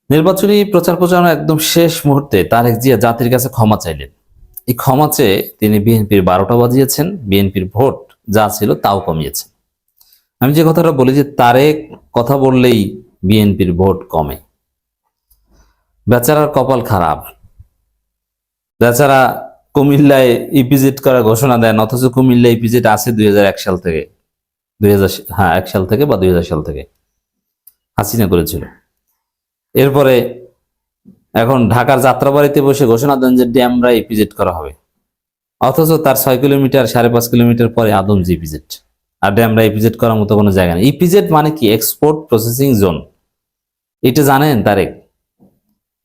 নির্বাচনী প্রচার প্রচারণা একদম শেষ মুহূর্তে তারেক জিয়া জাতির কাছে ক্ষমা চাইলেন। এই ক্ষমা চেয়ে তিনি বিএনপির 12টা বাজিয়েছেন, বিএনপির ভোট যা ছিল তাও কমিয়েছেন। আমি যে কথাটা বলি যে তারেক কথা বললেই বিএনপির ভোট কমে, বেচারার কপাল খারাপ। বেচারা কুমিল্লায় ইপিজেড করার ঘোষণা দেন, অথচ কুমিল্লা ইপিজেড আছে 2001 সাল থেকে, 1 সাল থেকে বা 2000 সাল থেকে হাসিনা করেছিল। এরপরে এখন ঢাকার যাত্রাবাড়িতে বসে ঘোষণা দেন যে ড্যামরা ইপিজেড করা হবে, অথচ তার 6 কিলোমিটার 5.5 কিলোমিটার পরে আদমজি ইপিজেড। আর ড্যামরা ইপিজেড করার মতো কোনো জায়গা নেই। ইপিজেড মানে কি? Export processing zone. এটা জানেন তারেক?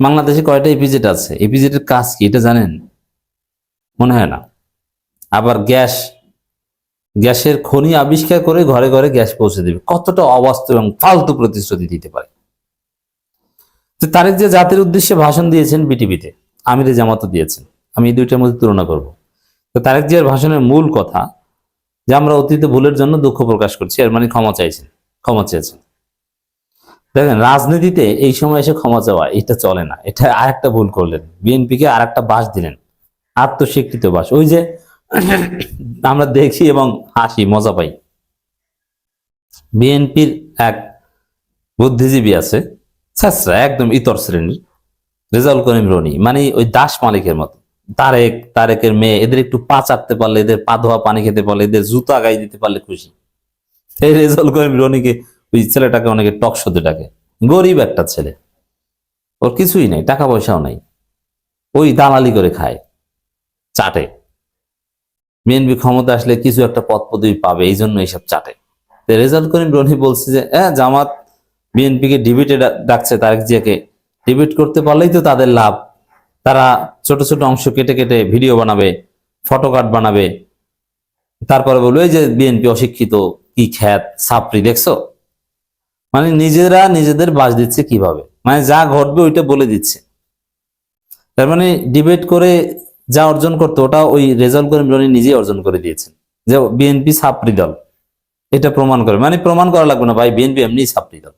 বাংলাদেশে কয়টা ইপিজেড আছে? ইপিজেড এর কাজ কি এটা জানেন? মনে হয় না। আবার গ্যাসের খনি আবিষ্কার করে ঘরে ঘরে গ্যাস পৌঁছে দেবে, কতটা অবাস্তব এবং ফালতু প্রতিশ্রুতি দিতে পারে। তো তারেক যে জাতির উদ্দেশ্যে ভাষণ দিয়েছেন বিটিভিতে, আমিরে জামাতও দিয়েছেন, আমি এই দুইটার মধ্যে তুলনা করব। তো তারেক জিয়ার ভাষণের মূল কথা যে আমরা অতীতে ভুলের জন্য দুঃখ প্রকাশ করছি, এর মানে ক্ষমা চাইছেন, ক্ষমা চেয়েছেন। দেখেন, রাজনীতিতে এই সময় এসে ক্ষমা চাওয়া এটা চলে না। এটা আরেকটা ভুল করলেন, বিএনপিকে আরেকটা বাস দিলেন, আত্মস্বীকৃত বাস। ওই যে আমরা দেখি এবং হাসি মজা পাই, বিএনপির এক বুদ্ধিজীবী আছে, স্যাসরা একদম ইতর শ্রেণীর, রেজাউল করিম রনি, মানে ওই দাস মালিকের মতো। তারেকের মেয়ে, এদের একটু পা চাটতে পারলে, এদের পা ধোয়া পানি খেতে পারলে, এদের জুতা গাই দিতে পারলে খুশি। এই রেজাউল করিম রনিকে, ওই ছেলেটাকে অনেকে টকশোতে ডাকে। গরিব একটা ছেলে, ওর কিছুই নাই, টাকা পয়সাও নাই, ওই দালালি করে খায়, চাটে। বিএনপি ক্ষমতা আসলে কিছু একটা পদ পদবি পাবে, এই জন্য এইসব চাটে। রেজাউল করিম রনি বলছে যে জামাত বিএনপিকে ডিবেটে ডাকছে, তারেক জিয়াকে ডিবেট করতে পারলেই তো তাদের লাভ। তারা ছোট ছোট অংশ কেটে কেটে ভিডিও বানাবে, ফটো কার্ড বানাবে, তারপরে বলবে এই যে বিএনপি অশিক্ষিত, কি খ্যাত ছাপরি দেখছো। মানে নিজেরা নিজেদের বাস দিচ্ছে কিভাবে, মানে যা ঘটবে ওইটা বলে দিচ্ছে। তার মানে ডিবেট করে যা অর্জন করতো ওটা ওই রেজাউল করিম রনি নিজেই অর্জন করে দিয়েছেন, যে বিএনপি ছাপরি দল। এটা প্রমাণ করে, মানে প্রমাণ করা লাগবে না ভাই, বিএনপি এমনি ছাপরি দল।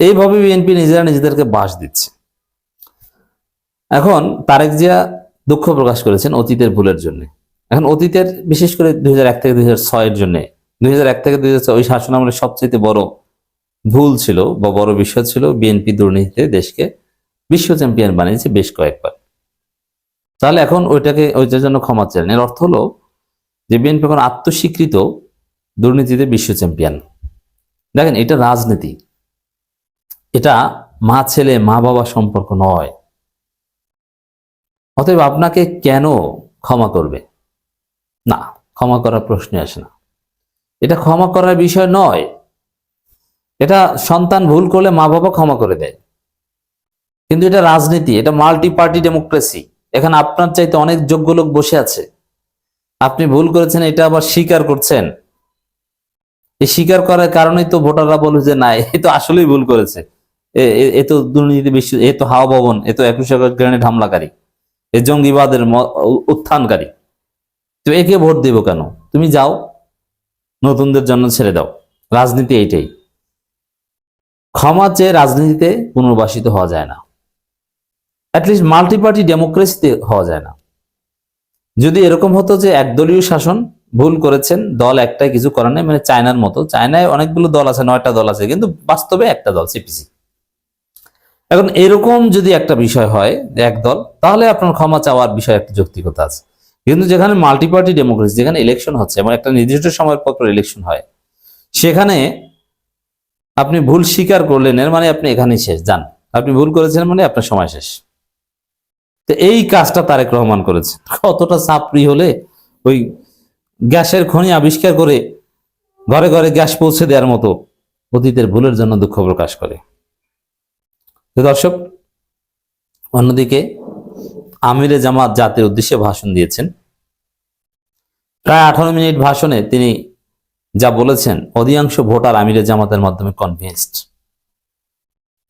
এইভাবে বিএনপি নিজেরা নিজেদেরকে বাস দিচ্ছে। এখন তারেক জিয়া দুঃখ প্রকাশ করেছেন অতীতের ভুলের জন্য। এখন অতীতের বিশেষ করে 2001 থেকে 2006 এর জন্য, 2001 থেকে 2006 ওই শাসন আমলের সবচেয়ে বড় ভুল ছিল বা বড় বিষয় ছিল বিএনপি দুর্নীতিতে দেশকে বিশ্ব চ্যাম্পিয়ন বানিয়েছে বেশ কয়েকবার। তাহলে এখন ওইটার জন্য ক্ষমা চাইলেন। এর অর্থ হলো যে বিএনপি এখন আত্মস্বীকৃত দুর্নীতিতে বিশ্ব চ্যাম্পিয়ন। দেখেন, এটা রাজনীতি, এটা মা ছেলে মা বাবা সম্পর্ক নয়। অতএব আপনাকে কেন ক্ষমা করবে? না, ক্ষমা করার প্রশ্ন আসে না। এটা ক্ষমা করার বিষয় নয়। এটা সন্তান ভুল করলে মা বাবা ক্ষমা করে দেয়, কিন্তু এটা রাজনীতি, এটা মাল্টি পার্টি ডেমোক্রেসি। এখানে আপনার চাইতে অনেক যোগ্য লোক বসে আছে, আপনি ভুল করেছেন এটা আবার স্বীকার করছেন। এই স্বীকার করার কারণেই তো ভোটাররা বলবে যে না, এ তো আসলেই ভুল করেছে, এ তো দুর্নীতি বিশ্ব, এ তো হাওয়া ভবন, এ তো 21 গ্রেনেড হামলাকারী, এ জঙ্গিবাদের উত্থানকারী। তো একে ভোট দেব কেন? তুমি যাও, নতুনদের জন্য ছেড়ে দাও। রাজনীতি এইটাই। ক্ষমা চেয়ে রাজনীতিতে পুনর্বাসিত হওয়া যায় না, অ্যাটলিস্ট মাল্টি পার্টি ডেমোক্রেসিতে হওয়া যায় না। যদি এরকম হতো যে একদলীয় শাসন, ভুল করেছেন, দল একটাই, কিছু করার নেই, মানে চায়নার মতো। চায়নায় অনেকগুলো দল আছে, 9টা দল আছে, কিন্তু বাস্তবে একটা দল, সিপিসি। এখন এরকম যদি একটা বিষয় হয় এক দল, তাহলে আপনার ক্ষমা চাওয়ার বিষয়ে একটা যৌক্তিকতা আছে। কিন্তু যেখানে মাল্টি পার্টি ডেমোক্রেসি, যেখানে ইলেকশন হচ্ছে এবং একটা নির্দিষ্ট সময়ের পর ইলেকশন হয়, সেখানে আপনি ভুল স্বীকার করলেন, এর মানে আপনি এখানেই শেষ, যান, আপনি ভুল করেছেন মানে আপনার সময় শেষ। তো এই কাজটা তারেক রহমান করেছে। কতটা চাপড়ি হলে ওই গ্যাসের খনি আবিষ্কার করে ঘরে ঘরে গ্যাস পৌঁছে দেওয়ার মতো অতীতের ভুলের জন্য দুঃখ প্রকাশ করে। তো দর্শক, অন্যদিকে আমিরে জামাত জাতির উদ্দেশ্যে ভাষণ দিয়েছেন। প্রায় 18 মিনিট ভাষণে তিনি যা বলেছেন, অধিকাংশ ভোটার আমিরে জামাতের মাধ্যমে কনভিন্সড।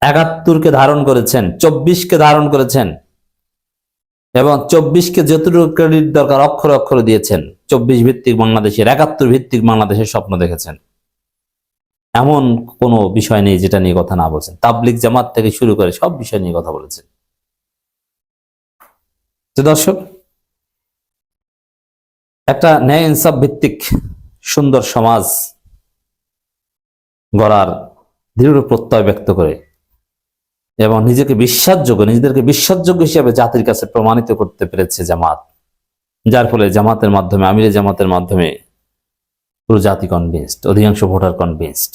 71কে ধারণ করেছেন, 24কে ধারণ করেছেন, এবং 24কে যতটুকু ক্রেডিট দরকার অক্ষরে অক্ষরে দিয়েছেন। 24 ভিত্তিক বাংলাদেশের, 71 ভিত্তিক বাংলাদেশের স্বপ্ন দেখেছেন। এমন কোনো বিষয় নেই যেটা নিয়ে কথা না বলছেন। তাবলিগ জামাত থেকে শুরু করে সব বিষয় নিয়ে কথা বলেছেন। তো দর্শক, একটা ন্যায় ইনসাফ ভিত্তিক সুন্দর সমাজ গড়ার দৃঢ় প্রত্যয় ব্যক্ত করে এবং নিজেদেরকে বিশ্বাসযোগ্য হিসেবে জাতির কাছে প্রমাণিত করতে পেরেছে জামাত, যার ফলে জামাতের মাধ্যমে, আমিরে জামাতের মাধ্যমে পুরো জাতি কনভিন্সড, অধিকাংশ ভোটার কনভিন্সড।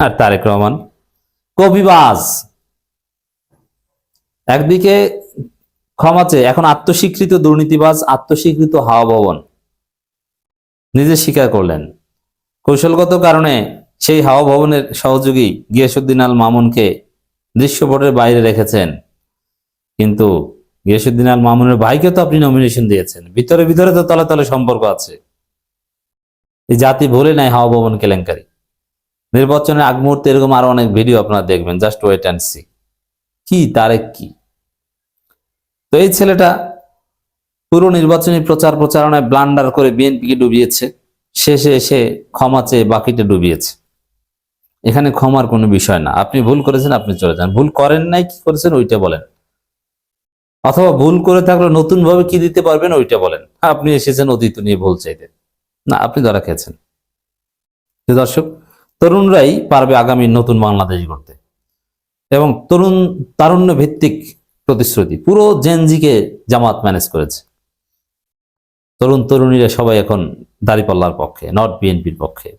আর তারেক রহমান কবিবাজ, একদিকে ক্ষমা চেয়ে এখন আত্মস্বীকৃত দুর্নীতিবাজ, আত্মস্বীকৃত হাওয়া ভবন নিজে স্বীকার করলেন। কৌশলগত কারণে সেই হাওয়া ভবনের সহযোগী গিয়াসউদ্দিন আল মামুনকে দৃশ্যপটের বাইরে রেখেছেন, কিন্তু গিয়াসউদ্দিন আল মামুনের ভাইকে তো আপনি নমিনেশন দিয়েছেন, ভিতরে ভিতরে তো তলে তলে সম্পর্ক আছে। এই জাতি ভুলে নাই হাওয়া ভবন কেলেঙ্কারি। নির্বাচনের আগ মুহূর্তে এরকম আরো অনেক ভিডিও আপনারা দেখবেন, জাস্ট ওয়েট অ্যান্ড সি। কি তারেক কি! তো এই ছেলেটা পুরো নির্বাচনী প্রচারণায় ব্লান্ডার করে বিএনপিকে ডুবিয়েছে, শেষে এসে ক্ষমা চেয়ে বাকিটা ডুবিয়েছে। এখানে ক্ষমার কোনো বিষয় না। আপনি ভুল করেছেন, আপনি চলে যান। ভুল করেন নাই, কি করেছেন ওইটা বলেন, অথবা ভুল করে থাকলে নতুন ভাবে কি দিতে পারবেন ওইটা বলেন। আপনি এসেছেন অতীত নিয়ে ভুল চাইতে, না, আপনি ধরা খেয়েছেন। দর্শক, তরুণরাই পারবে আগামী নতুন বাংলাদেশ গড়তে, এবং তারুণ্য ভিত্তিক প্রতিশ্রুতি পুরো জেনজিকে জামাত ম্যানেজ করেছে। তরুণীরা সবাই এখন দাঁড়িপাল্লার পক্ষে, নট বিএনপির পক্ষে।